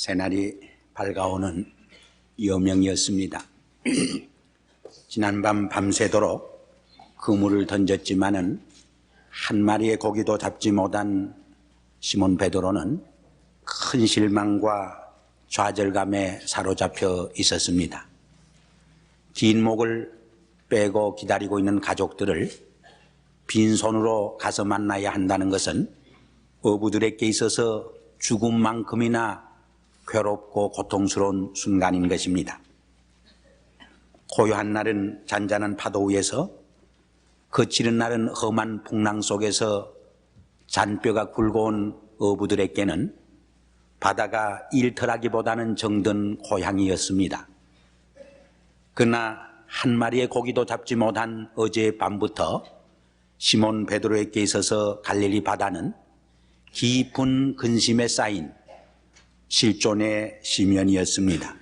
새날이 밝아오는 여명이었습니다. 지난밤 밤새도록 그물을 던졌지만은 한 마리의 고기도 잡지 못한 시몬 베드로는 큰 실망과 좌절감에 사로잡혀 있었습니다. 긴 목을 빼고 기다리고 있는 가족들을 빈손으로 가서 만나야 한다는 것은 어부들에게 있어서 죽음만큼이나 괴롭고 고통스러운 순간인 것입니다. 고요한 날은 잔잔한 파도 위에서, 거칠은 날은 험한 풍랑 속에서 잔뼈가 굵어온 어부들에게는 바다가 일터라기보다는 정든 고향이었습니다. 그러나 한 마리의 고기도 잡지 못한 어제 밤부터 시몬 베드로에게 있어서 갈릴리 바다는 깊은 근심에 쌓인 실존의 시면이었습니다.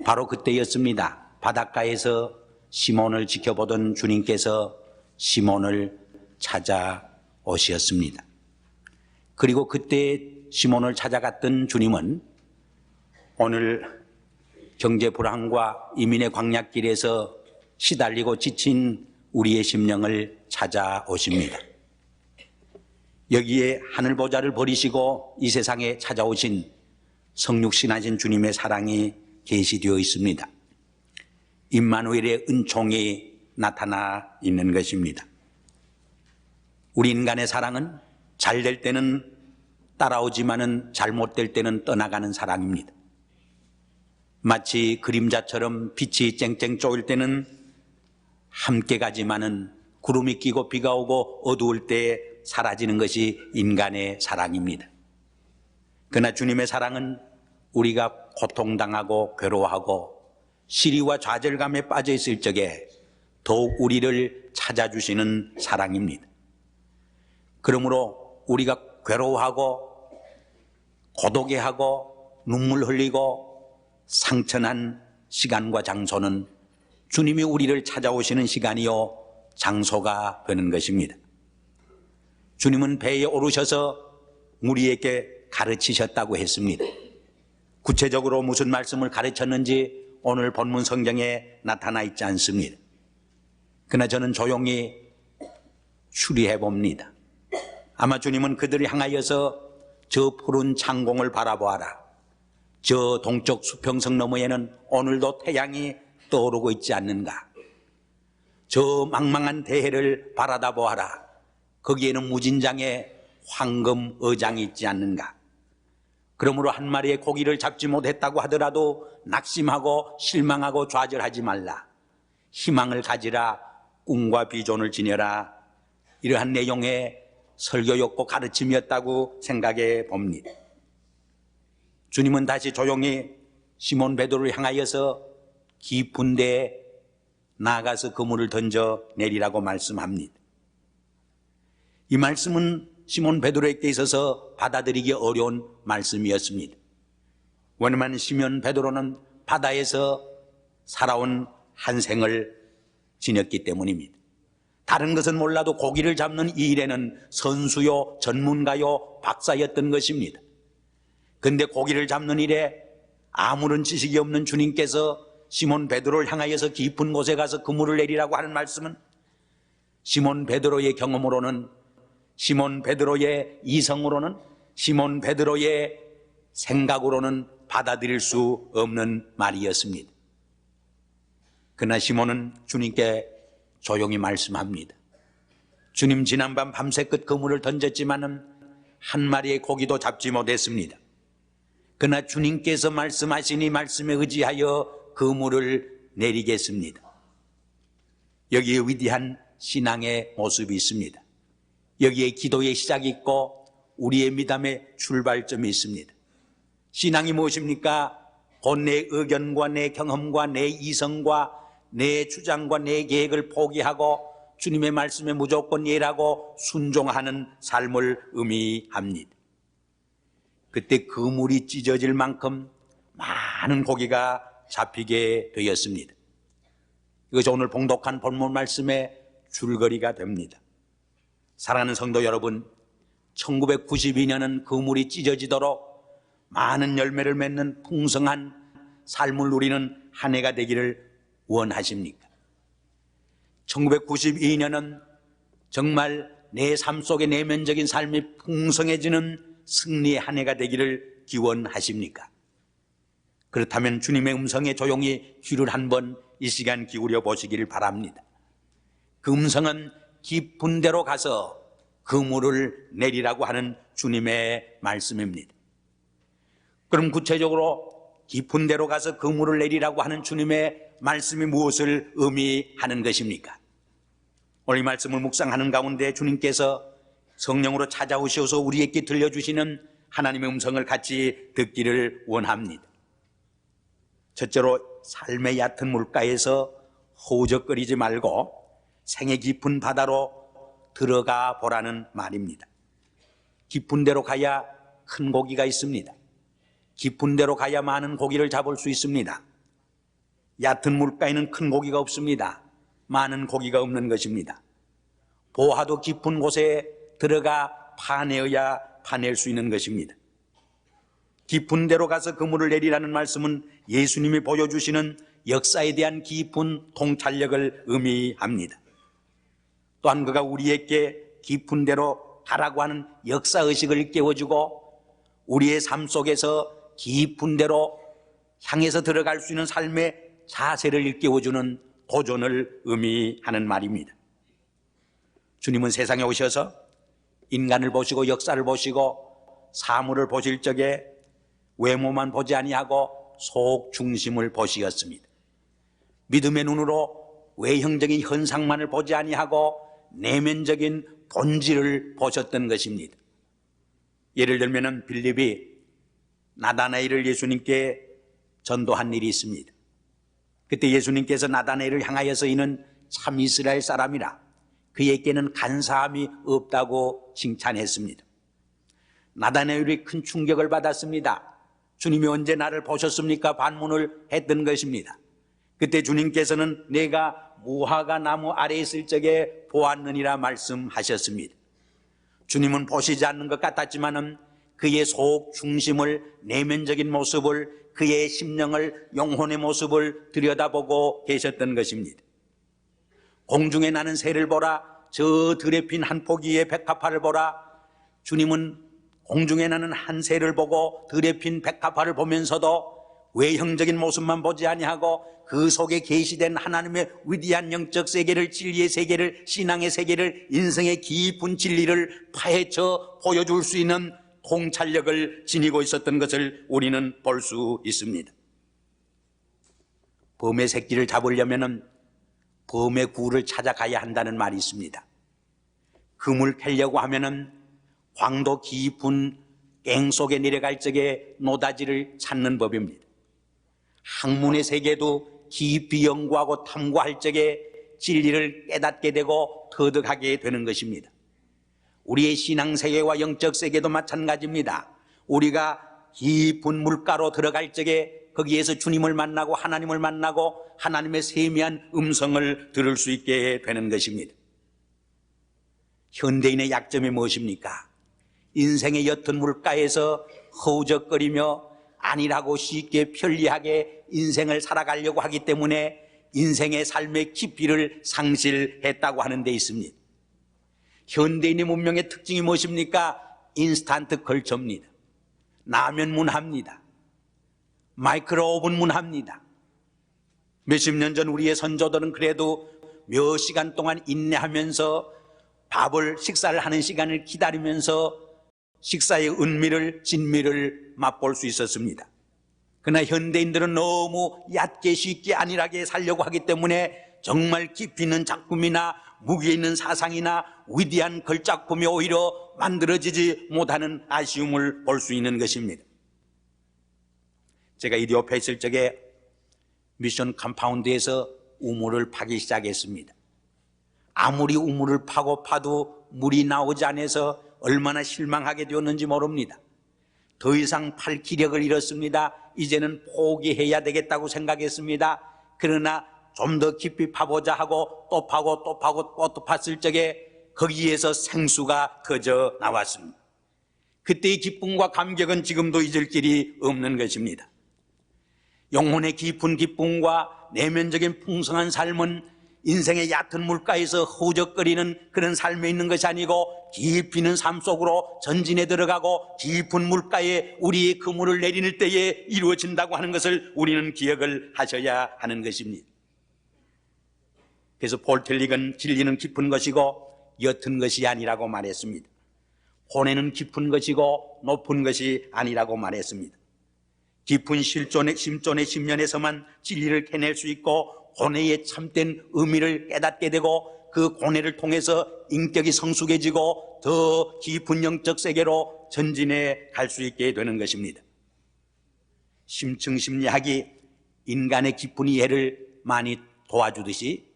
바로 그때였습니다. 바닷가에서 시몬을 지켜보던 주님께서 시몬을 찾아오셨습니다. 그리고 그때 시몬을 찾아갔던 주님은 오늘 경제 불황과 이민의 광야길에서 시달리고 지친 우리의 심령을 찾아오십니다. 여기에 하늘보좌를 버리시고 이 세상에 찾아오신 성육신하신 주님의 사랑이 계시되어 있습니다. 임마누엘의 은총이 나타나 있는 것입니다. 우리 인간의 사랑은 잘 될 때는 따라오지만은 잘못될 때는 떠나가는 사랑입니다. 마치 그림자처럼 빛이 쨍쨍 쪼일 때는 함께 가지만은 구름이 끼고 비가 오고 어두울 때 사라지는 것이 인간의 사랑입니다. 그러나 주님의 사랑은 우리가 고통당하고 괴로워하고 시리와 좌절감에 빠져 있을 적에 더욱 우리를 찾아주시는 사랑입니다. 그러므로 우리가 괴로워하고 고독해하고 눈물 흘리고 상처난 시간과 장소는 주님이 우리를 찾아오시는 시간이요 장소가 되는 것입니다. 주님은 배에 오르셔서 우리에게 가르치셨다고 했습니다. 구체적으로 무슨 말씀을 가르쳤는지 오늘 본문 성경에 나타나 있지 않습니다. 그러나 저는 조용히 추리해 봅니다. 아마 주님은 그들을 향하여서 저 푸른 창공을 바라보아라. 저 동쪽 수평성 너머에는 오늘도 태양이 떠오르고 있지 않는가. 저 망망한 대해를 바라다 보아라. 거기에는 무진장의 황금 의장이 있지 않는가. 그러므로 한 마리의 고기를 잡지 못했다고 하더라도 낙심하고 실망하고 좌절하지 말라. 희망을 가지라. 꿈과 비전을 지녀라. 이러한 내용의 설교였고 가르침이었다고 생각해 봅니다. 주님은 다시 조용히 시몬 베드로를 향하여서 깊은 데에 나아가서 그물을 던져 내리라고 말씀합니다. 이 말씀은 시몬 베드로에게 있어서 받아들이기 어려운 말씀이었습니다. 왜냐하면 시몬 베드로는 바다에서 살아온 한 생을 지녔기 때문입니다. 다른 것은 몰라도 고기를 잡는 이 일에는 선수요, 전문가요, 박사였던 것입니다. 그런데 고기를 잡는 일에 아무런 지식이 없는 주님께서 시몬 베드로를 향하여서 깊은 곳에 가서 그물을 내리라고 하는 말씀은 시몬 베드로의 경험으로는, 시몬 베드로의 이성으로는, 시몬 베드로의 생각으로는 받아들일 수 없는 말이었습니다. 그러나 시몬은 주님께 조용히 말씀합니다. 주님, 지난밤 밤새끝 그물을 던졌지만은 한 마리의 고기도 잡지 못했습니다. 그러나 주님께서 말씀하신 이 말씀에 의지하여 그물을 내리겠습니다. 여기에 위대한 신앙의 모습이 있습니다. 여기에 기도의 시작이 있고 우리의 믿음의 출발점이 있습니다. 신앙이 무엇입니까? 곧 내 의견과 내 경험과 내 이성과 내 주장과 내 계획을 포기하고 주님의 말씀에 무조건 예라고 순종하는 삶을 의미합니다. 그때 그물이 찢어질 만큼 많은 고기가 잡히게 되었습니다. 이것이 오늘 봉독한 본문 말씀의 줄거리가 됩니다. 사랑하는 성도 여러분, 1992년은 그물이 찢어지도록 많은 열매를 맺는 풍성한 삶을 누리는 한 해가 되기를 원하십니까? 1992년은 정말 내 삶 속의 내면적인 삶이 풍성해지는 승리의 한 해가 되기를 기원하십니까? 그렇다면 주님의 음성에 조용히 귀를 한번 이 시간 기울여 보시기를 바랍니다. 그 음성은 깊은 데로 가서 그물을 내리라고 하는 주님의 말씀입니다. 그럼 구체적으로 깊은 데로 가서 그물을 내리라고 하는 주님의 말씀이 무엇을 의미하는 것입니까? 오늘 이 말씀을 묵상하는 가운데 주님께서 성령으로 찾아오셔서 우리에게 들려주시는 하나님의 음성을 같이 듣기를 원합니다. 첫째로 삶의 얕은 물가에서 허우적거리지 말고 생의 깊은 바다로 들어가 보라는 말입니다. 깊은 데로 가야 큰 고기가 있습니다. 깊은 데로 가야 많은 고기를 잡을 수 있습니다. 얕은 물가에는 큰 고기가 없습니다. 많은 고기가 없는 것입니다. 보화도 깊은 곳에 들어가 파내어야 파낼 수 있는 것입니다. 깊은 데로 가서 그물을 내리라는 말씀은 예수님이 보여주시는 역사에 대한 깊은 통찰력을 의미합니다. 또한 그가 우리에게 깊은 데로 가라고 하는 역사의식을 깨워주고 우리의 삶 속에서 깊은 데로 향해서 들어갈 수 있는 삶의 자세를 일깨워주는 도전을 의미하는 말입니다. 주님은 세상에 오셔서 인간을 보시고 역사를 보시고 사물을 보실 적에 외모만 보지 아니하고 속 중심을 보시었습니다. 믿음의 눈으로 외형적인 현상만을 보지 아니하고 내면적인 본질을 보셨던 것입니다. 예를 들면 빌립이 나다나엘을 예수님께 전도한 일이 있습니다. 그때 예수님께서 나다나엘을 향하여서 이는 참 이스라엘 사람이라 그에게는 간사함이 없다고 칭찬했습니다. 나다나엘이 큰 충격을 받았습니다. 주님이 언제 나를 보셨습니까? 반문을 했던 것입니다. 그때 주님께서는 내가 무화과 나무 아래에 있을 적에 보았느니라 말씀하셨습니다. 주님은 보시지 않는 것 같았지만은 그의 속 중심을, 내면적인 모습을, 그의 심령을, 영혼의 모습을 들여다보고 계셨던 것입니다. 공중에 나는 새를 보라, 저 들에 핀 한 포기의 백합화를 보라. 주님은 공중에 나는 한 새를 보고 들에 핀 백합화를 보면서도 외형적인 모습만 보지 아니하고 그 속에 계시된 하나님의 위대한 영적 세계를, 진리의 세계를, 신앙의 세계를, 인생의 깊은 진리를 파헤쳐 보여줄 수 있는 통찰력을 지니고 있었던 것을 우리는 볼 수 있습니다. 범의 새끼를 잡으려면 범의 굴을 찾아가야 한다는 말이 있습니다. 금을 캐려고 하면 광도 깊은 갱 속에 내려갈 적에 노다지를 찾는 법입니다. 학문의 세계도 깊이 연구하고 탐구할 적에 진리를 깨닫게 되고 터득하게 되는 것입니다. 우리의 신앙세계와 영적 세계도 마찬가지입니다. 우리가 깊은 물가로 들어갈 적에 거기에서 주님을 만나고 하나님을 만나고 하나님의 세미한 음성을 들을 수 있게 되는 것입니다. 현대인의 약점이 무엇입니까? 인생의 옅은 물가에서 허우적거리며 아니라고 쉽게 편리하게 인생을 살아가려고 하기 때문에 인생의 삶의 깊이를 상실했다고 하는 데 있습니다. 현대인의 문명의 특징이 무엇입니까? 인스턴트 걸쳐입니다. 라면 문화입니다. 마이크로 오븐 문화입니다. 몇십 년 전 우리의 선조들은 그래도 몇 시간 동안 인내하면서 식사를 하는 시간을 기다리면서 식사의 은미를, 진미를 맛볼 수 있었습니다. 그러나 현대인들은 너무 얕게 쉽게 안일하게 살려고 하기 때문에 정말 깊이 있는 작품이나 무게 있는 사상이나 위대한 걸작품이 오히려 만들어지지 못하는 아쉬움을 볼 수 있는 것입니다. 제가 이디오피아에 있을 적에 미션 컴파운드에서 우물을 파기 시작했습니다. 아무리 우물을 파도 물이 나오지 않아서 얼마나 실망하게 되었는지 모릅니다. 더 이상 팔 기력을 잃었습니다. 이제는 포기해야 되겠다고 생각했습니다. 그러나 좀 더 깊이 파보자 하고 또 파고 또 팠을 적에 거기에서 생수가 터져 나왔습니다. 그때의 기쁨과 감격은 지금도 잊을 길이 없는 것입니다. 영혼의 깊은 기쁨과 내면적인 풍성한 삶은 인생의 얕은 물가에서 허우적거리는 그런 삶에 있는 것이 아니고 깊이 있는 삶 속으로 전진해 들어가고 깊은 물가에 우리의 그물을 내리는 때에 이루어진다고 하는 것을 우리는 기억을 하셔야 하는 것입니다. 그래서 폴 틸릭은 진리는 깊은 것이고 옅은 것이 아니라고 말했습니다. 고뇌는 깊은 것이고 높은 것이 아니라고 말했습니다. 깊은 심존의 심연에서만 진리를 캐낼 수 있고 고뇌의 참된 의미를 깨닫게 되고 그 고뇌를 통해서 인격이 성숙해지고 더 깊은 영적 세계로 전진해 갈 수 있게 되는 것입니다. 심층심리학이 인간의 깊은 이해를 많이 도와주듯이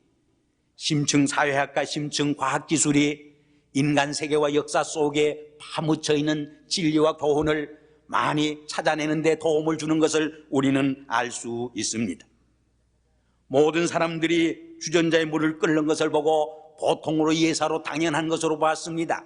심층사회학과 심층과학기술이 인간 세계와 역사 속에 파묻혀 있는 진리와 교훈을 많이 찾아내는 데 도움을 주는 것을 우리는 알 수 있습니다. 모든 사람들이 주전자에 물을 끓는 것을 보고 보통으로 예사로 당연한 것으로 봤습니다.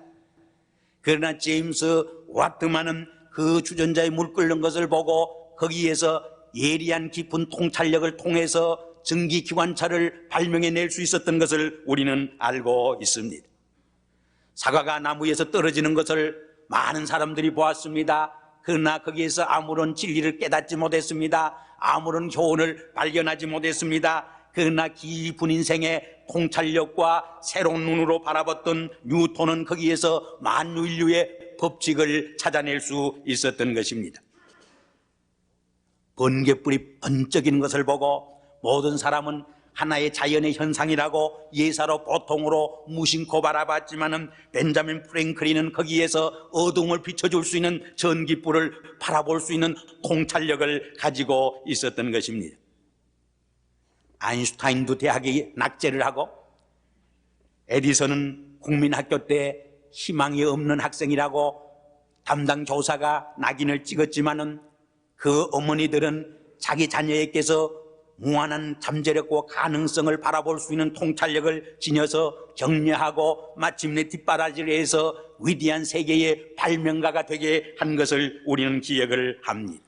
그러나 제임스 와트만은 그 주전자에 물 끓는 것을 보고 거기에서 예리한 깊은 통찰력을 통해서 증기기관차를 발명해낼 수 있었던 것을 우리는 알고 있습니다. 사과가 나무에서 떨어지는 것을 많은 사람들이 보았습니다. 그러나 거기에서 아무런 진리를 깨닫지 못했습니다. 아무런 교훈을 발견하지 못했습니다. 그러나 깊은 인생의 통찰력과 새로운 눈으로 바라봤던 뉴턴은 거기에서 만유인류의 법칙을 찾아낼 수 있었던 것입니다. 번개불이 번쩍이는 것을 보고 모든 사람은 하나의 자연의 현상이라고 예사로 보통으로 무심코 바라봤지만은 벤자민 프랭클린은 거기에서 어둠을 비춰줄 수 있는 전기불을 바라볼 수 있는 통찰력을 가지고 있었던 것입니다. 아인슈타인도 대학에 낙제를 하고 에디슨은 국민학교 때 희망이 없는 학생이라고 담당 교사가 낙인을 찍었지만은 그 어머니들은 자기 자녀에게서 무한한 잠재력과 가능성을 바라볼 수 있는 통찰력을 지녀서 격려하고 마침내 뒷바라지를 해서 위대한 세계의 발명가가 되게 한 것을 우리는 기억을 합니다.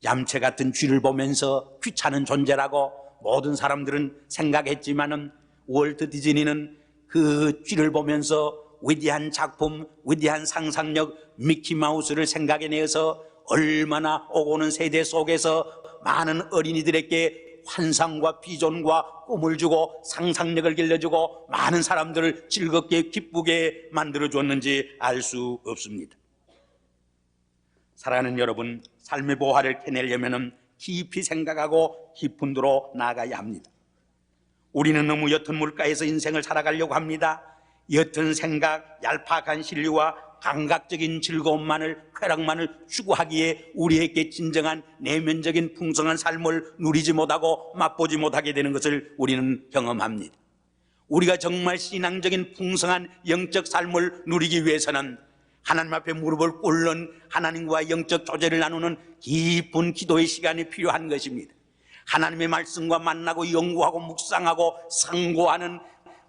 얌체 같은 쥐를 보면서 귀찮은 존재라고 모든 사람들은 생각했지만은 월트 디즈니는 그 쥐를 보면서 위대한 작품, 위대한 상상력 미키마우스를 생각해내서 얼마나 오고는 세대 속에서 많은 어린이들에게 환상과 비전과 꿈을 주고 상상력을 길러주고 많은 사람들을 즐겁게 기쁘게 만들어줬는지 알 수 없습니다. 사랑하는 여러분, 삶의 보화를 캐내려면 깊이 생각하고 깊은 데로 나아가야 합니다. 우리는 너무 옅은 물가에서 인생을 살아가려고 합니다. 옅은 생각, 얄팍한 신뢰와 감각적인 즐거움만을, 쾌락만을 추구하기에 우리에게 진정한 내면적인 풍성한 삶을 누리지 못하고 맛보지 못하게 되는 것을 우리는 경험합니다. 우리가 정말 신앙적인 풍성한 영적 삶을 누리기 위해서는 하나님 앞에 무릎을 꿇는 하나님과 영적 교제를 나누는 깊은 기도의 시간이 필요한 것입니다. 하나님의 말씀과 만나고 연구하고 묵상하고 상고하는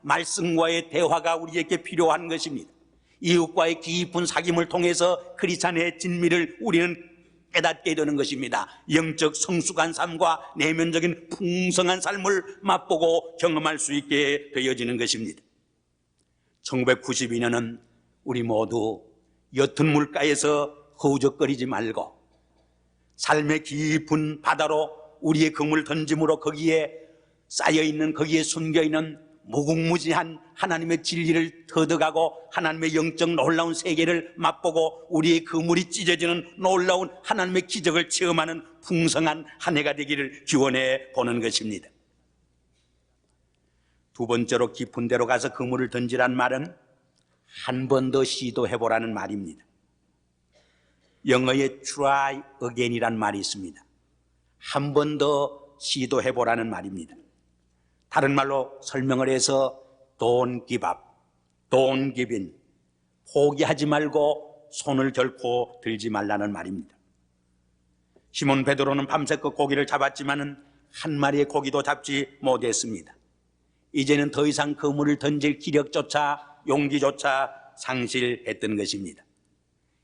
말씀과의 대화가 우리에게 필요한 것입니다. 이웃과의 깊은 사귐을 통해서 크리스찬의 진미를 우리는 깨닫게 되는 것입니다. 영적 성숙한 삶과 내면적인 풍성한 삶을 맛보고 경험할 수 있게 되어지는 것입니다. 1992년은 우리 모두 옅은 물가에서 허우적거리지 말고 삶의 깊은 바다로 우리의 그물 던짐으로 거기에 쌓여있는, 거기에 숨겨있는 무궁무진한 하나님의 진리를 터득하고 하나님의 영적 놀라운 세계를 맛보고 우리의 그물이 찢어지는 놀라운 하나님의 기적을 체험하는 풍성한 한 해가 되기를 기원해 보는 것입니다. 두 번째로 깊은 데로 가서 그물을 던지란 말은 한 번 더 시도해보라는 말입니다. 영어에 try again이란 말이 있습니다. 한 번 더 시도해보라는 말입니다. 다른 말로 설명을 해서 don't give up, don't give in, 포기하지 말고 손을 결코 들지 말라는 말입니다. 시몬 베드로는 밤새껏 고기를 잡았지만은 한 마리의 고기도 잡지 못했습니다. 이제는 더 이상 그물을 던질 기력조차 용기조차 상실했던 것입니다.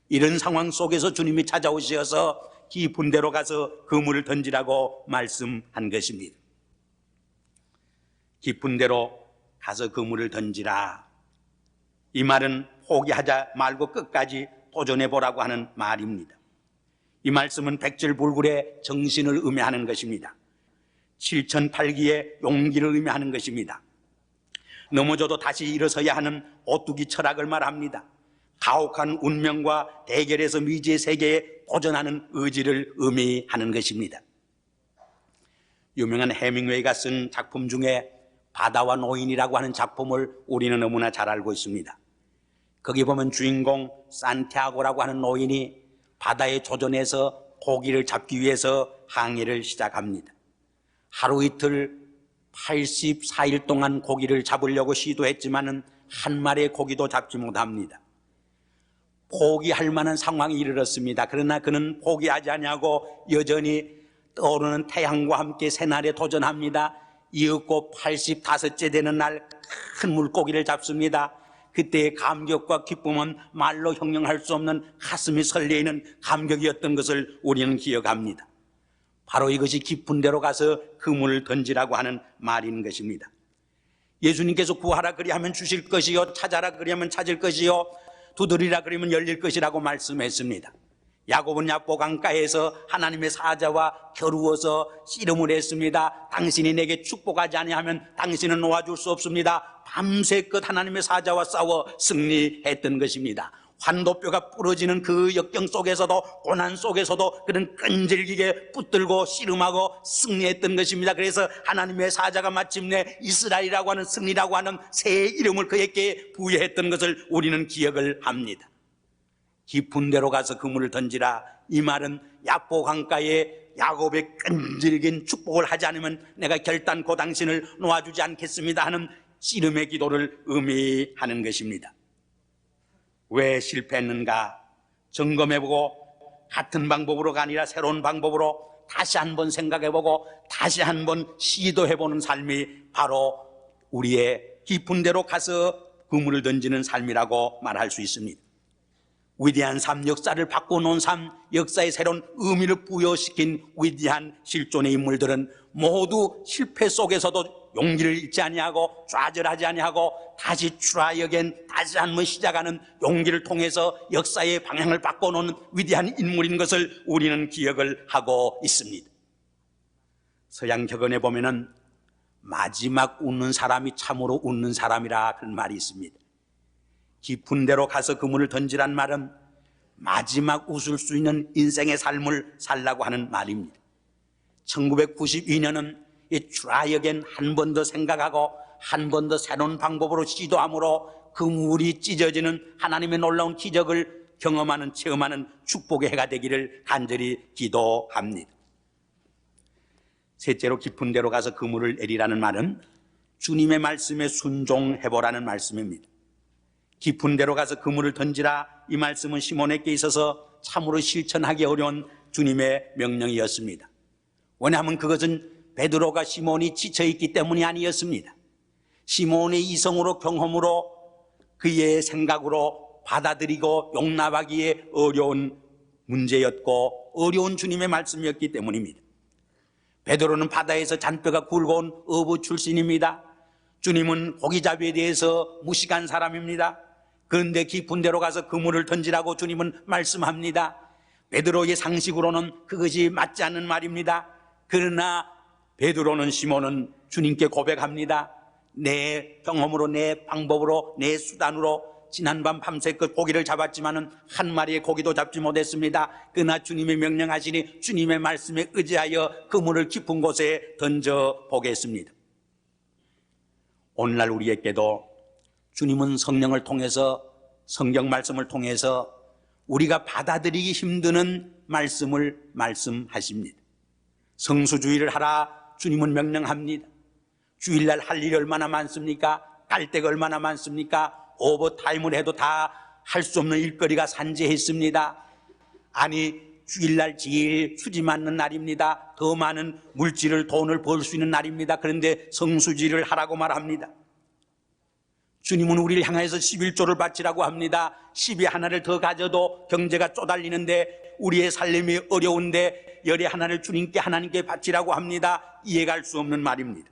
이런 상황 속에서 주님이 찾아오셔서 깊은 데로 가서 그물을 던지라고 말씀한 것입니다. 깊은 데로 가서 그물을 던지라. 이 말은 포기하자 말고 끝까지 도전해 보라고 하는 말입니다. 이 말씀은 백절불굴의 정신을 의미하는 것입니다. 7,8기의 용기를 의미하는 것입니다. 넘어져도 다시 일어서야 하는 오뚜기 철학을 말합니다. 가혹한 운명과 대결에서 미지의 세계에 도전하는 의지를 의미하는 것입니다. 유명한 해밍웨이가 쓴 작품 중에 바다와 노인이라고 하는 작품을 우리는 너무나 잘 알고 있습니다. 거기 보면 주인공 산티아고라고 하는 노인이 바다에 조전해서 고기를 잡기 위해서 항해를 시작합니다. 하루 이틀 84일 동안 고기를 잡으려고 시도했지만은 한 마리의 고기도 잡지 못합니다. 포기할 만한 상황이 이르렀습니다. 그러나 그는 포기하지 아니하고 여전히 떠오르는 태양과 함께 새날에 도전합니다. 이윽고 85째 되는 날 큰 물고기를 잡습니다. 그때의 감격과 기쁨은 말로 형용할 수 없는 가슴이 설레이는 감격이었던 것을 우리는 기억합니다. 바로 이것이 깊은 데로 가서 그물을 던지라고 하는 말인 것입니다. 예수님께서 구하라 그리하면 주실 것이요, 찾아라 그리하면 찾을 것이요, 두드리라 그러면 열릴 것이라고 말씀했습니다. 야곱은 야보강가에서 하나님의 사자와 겨루어서 씨름을 했습니다. 당신이 내게 축복하지 아니하면 당신은 놓아줄 수 없습니다. 밤새껏 하나님의 사자와 싸워 승리했던 것입니다. 환도뼈가 부러지는 그 역경 속에서도, 고난 속에서도 그는 끈질기게 붙들고 씨름하고 승리했던 것입니다. 그래서 하나님의 사자가 마침내 이스라엘이라고 하는 승리라고 하는 새 이름을 그에게 부여했던 것을 우리는 기억을 합니다. 깊은 데로 가서 그물을 던지라. 이 말은 야보 강가에 야곱의 끈질긴 축복을 하지 않으면 내가 결단코 당신을 놓아주지 않겠습니다 하는 씨름의 기도를 의미하는 것입니다. 왜 실패했는가 점검해보고 같은 방법으로가 아니라 새로운 방법으로 다시 한번 생각해보고 다시 한번 시도해보는 삶이 바로 우리의 깊은 데로 가서 그물을 던지는 삶이라고 말할 수 있습니다. 위대한 삶, 역사를 바꿔놓은 삶, 역사의 새로운 의미를 부여시킨 위대한 실존의 인물들은 모두 실패 속에서도 용기를 잃지 아니하고 좌절하지 아니하고 다시 try again, 다시 한번 시작하는 용기를 통해서 역사의 방향을 바꿔놓은 위대한 인물인 것을 우리는 기억을 하고 있습니다. 서양 격언에 보면은 마지막 웃는 사람이 참으로 웃는 사람이라 그런 말이 있습니다. 깊은 데로 가서 그물을 던지란 말은 마지막 웃을 수 있는 인생의 삶을 살라고 하는 말입니다. 1992년은 이 try again, 한 번 더 생각하고 한 번 더 새로운 방법으로 시도함으로 그물이 찢어지는 하나님의 놀라운 기적을 경험하는, 체험하는 축복의 해가 되기를 간절히 기도합니다. 셋째로 깊은 데로 가서 그물을 내리라는 말은 주님의 말씀에 순종해보라는 말씀입니다. 깊은 데로 가서 그물을 던지라, 이 말씀은 시몬에게 있어서 참으로 실천하기 어려운 주님의 명령이었습니다. 왜냐하면 그것은 베드로가 시몬이 지쳐있기 때문이 아니었습니다. 시몬의 이성으로, 경험으로, 그의 생각으로 받아들이고 용납하기에 어려운 문제였고 어려운 주님의 말씀이었기 때문입니다. 베드로는 바다에서 잔뼈가 굵어온 어부 출신입니다. 주님은 고기잡이에 대해서 무식한 사람입니다. 그런데 깊은 데로 가서 그물을 던지라고 주님은 말씀합니다. 베드로의 상식으로는 그것이 맞지 않는 말입니다. 그러나 베드로는, 시몬은 주님께 고백합니다. 내 경험으로, 내 방법으로, 내 수단으로 지난밤 밤새껏 고기를 잡았지만은 한 마리의 고기도 잡지 못했습니다. 그러나 주님이 명령하시니 주님의 말씀에 의지하여 그물을 깊은 곳에 던져 보겠습니다. 오늘날 우리에게도 주님은 성령을 통해서, 성경 말씀을 통해서 우리가 받아들이기 힘드는 말씀을 말씀하십니다. 성수주의를 하라 주님은 명령합니다. 주일날 할 일이 얼마나 많습니까? 갈 데가 얼마나 많습니까? 오버타임을 해도 다 할 수 없는 일거리가 산재했습니다. 아니, 주일날 제일 수지 맞는 날입니다. 더 많은 물질을, 돈을 벌 수 있는 날입니다. 그런데 성수주의를 하라고 말합니다. 주님은 우리를 향해서 11조를 바치라고 합니다. 10이 하나를 더 가져도 경제가 쪼달리는데, 우리의 삶이 어려운데 열의 하나를 주님께 하나님께 바치라고 합니다. 이해갈 수 없는 말입니다.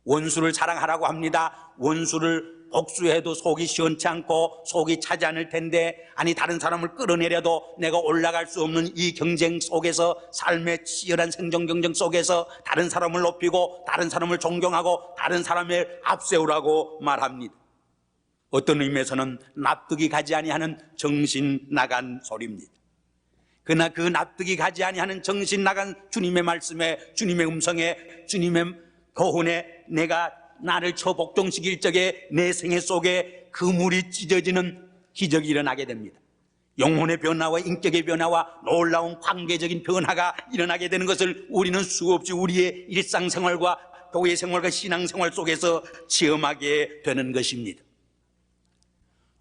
원수를 사랑하라고 합니다. 원수를 복수해도 속이 시원치 않고 속이 차지 않을 텐데, 아니 다른 사람을 끌어내려도 내가 올라갈 수 없는 이 경쟁 속에서, 삶의 치열한 생존 경쟁 속에서 다른 사람을 높이고 다른 사람을 존경하고 다른 사람을 앞세우라고 말합니다. 어떤 의미에서는 납득이 가지 아니하는 정신 나간 소리입니다. 그러나 그 납득이 가지 아니하는 정신 나간 주님의 말씀에, 주님의 음성에, 주님의 교훈에 내가 나를 처복종시킬 적에 내 생애 속에 그물이 찢어지는 기적이 일어나게 됩니다. 영혼의 변화와 인격의 변화와 놀라운 관계적인 변화가 일어나게 되는 것을 우리는 수없이 우리의 일상생활과 교회 생활과 신앙생활 속에서 체험하게 되는 것입니다.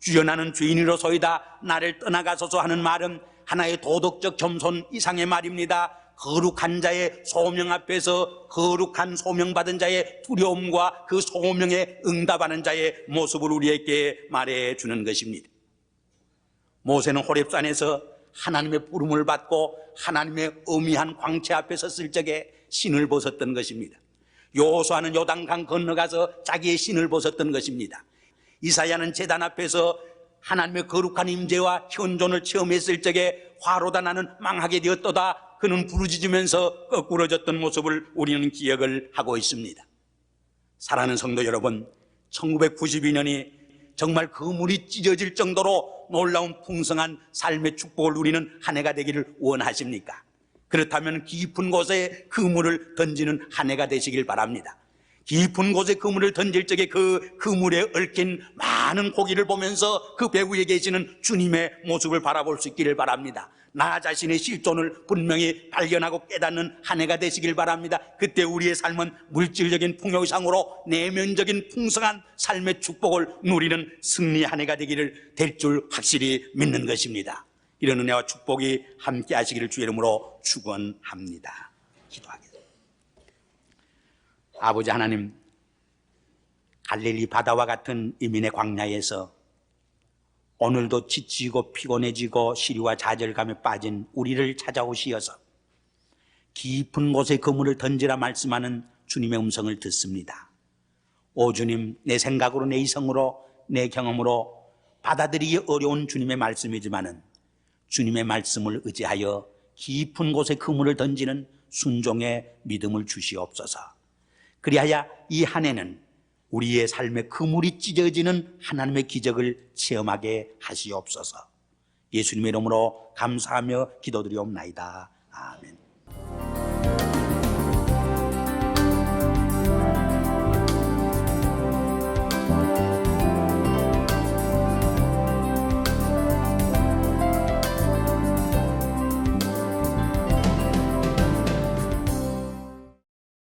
주여 나는 죄인으로소이다, 나를 떠나가소서 하는 말은 하나의 도덕적 겸손 이상의 말입니다. 거룩한 자의 소명 앞에서 거룩한 소명받은 자의 두려움과 그 소명에 응답하는 자의 모습을 우리에게 말해주는 것입니다. 모세는 호렙산에서 하나님의 부름을 받고 하나님의 어미한 광채 앞에 섰을 적에 신을 벗었던 것입니다. 여호수아는 요단강 건너가서 자기의 신을 벗었던 것입니다. 이사야는 제단 앞에서 하나님의 거룩한 임재와 현존을 체험했을 적에 화로다 나는 망하게 되었도다, 그는 부르짖으면서 거꾸러졌던 모습을 우리는 기억을 하고 있습니다. 사랑하는 성도 여러분, 1992년이 정말 그물이 찢어질 정도로 놀라운 풍성한 삶의 축복을 누리는 한 해가 되기를 원하십니까? 그렇다면 깊은 곳에 그물을 던지는 한 해가 되시길 바랍니다. 깊은 곳에 그물을 던질 적에 그 그물에 얽힌 많은 고기를 보면서 그 배 위에 계시는 주님의 모습을 바라볼 수 있기를 바랍니다. 나 자신의 실존을 분명히 발견하고 깨닫는 한 해가 되시길 바랍니다. 그때 우리의 삶은 물질적인 풍요 이상으로 내면적인 풍성한 삶의 축복을 누리는 승리의 한 해가 될 줄 확실히 믿는 것입니다. 이런 은혜와 축복이 함께 하시기를 주의 이름으로 축원합니다. 기도하겠습니다. 아버지 하나님, 갈릴리 바다와 같은 이민의 광야에서 오늘도 지치고 피곤해지고 시리와 좌절감에 빠진 우리를 찾아오시어서 깊은 곳에 그물을 던지라 말씀하는 주님의 음성을 듣습니다. 오 주님, 내 생각으로, 내 이성으로, 내 경험으로 받아들이기 어려운 주님의 말씀이지만은 주님의 말씀을 의지하여 깊은 곳에 그물을 던지는 순종의 믿음을 주시옵소서. 그리하여 이 한 해는 우리의 삶의 그물이 찢어지는 하나님의 기적을 체험하게 하시옵소서. 예수님의 이름으로 감사하며 기도드리옵나이다. 아멘.